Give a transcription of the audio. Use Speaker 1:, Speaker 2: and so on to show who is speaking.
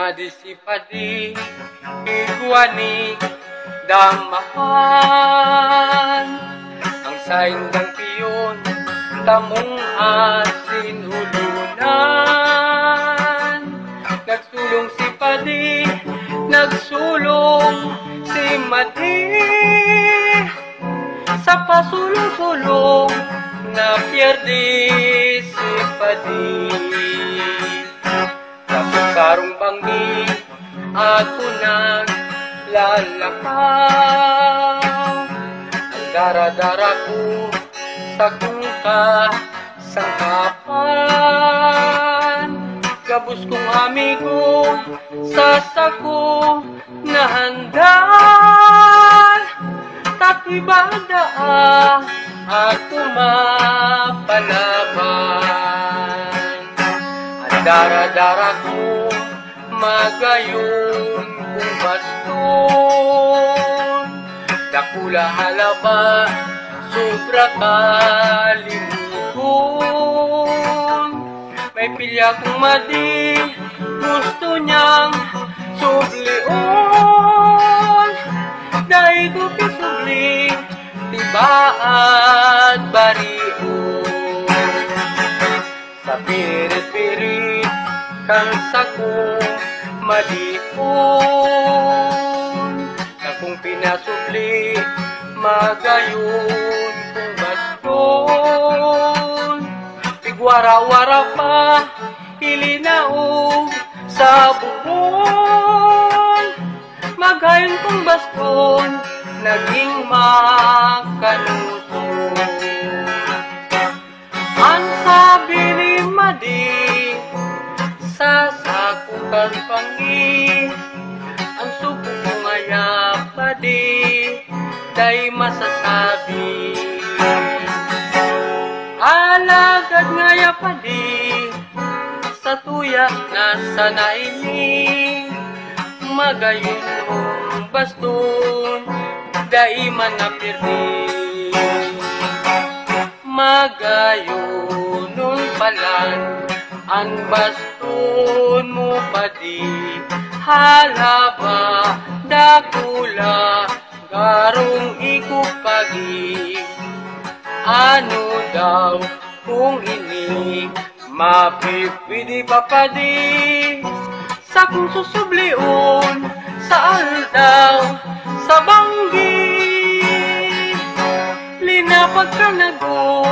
Speaker 1: Nadisipadi igwani damahan ang saindang piyon tamong asin ulunan. Nagsulong si Padi, nagsulong si Madi, sa pasulong-sulong na pierdi si Padi. Karong banggi ako naglalakaw, ang dara-dara ko sa kungka sangkapan. Gabos kong amigo sa sako na handal, tatibada ako mapalaban. Ang dara-dara ko magayon kung baston, dakula halaba sobra kalimuton. May pilya kong Madi, gusto niyang sublion, dahil ko pisubli tibaat barion. Sa pirit-pirit kang sako madipon, na kung pinasubli magayon kung baston. Igwara-wara pa ilinaog sa bubon, magayon kung baston naging makanuton. Ang sabi ni Madi sa sako kang pangi, ang suko mo ngaya Padi day masasabi. Alagad ngaya Padi sa tuya nasa naini, magayon mong baston day manapirdi. Magayon nun palan ang baston mo Padi, halaba dakula garong ikupagi. Ano daw kung ini mapipidi pa Padi, sa kung susubliun sa aldaw sa banggi. Linapag ka na go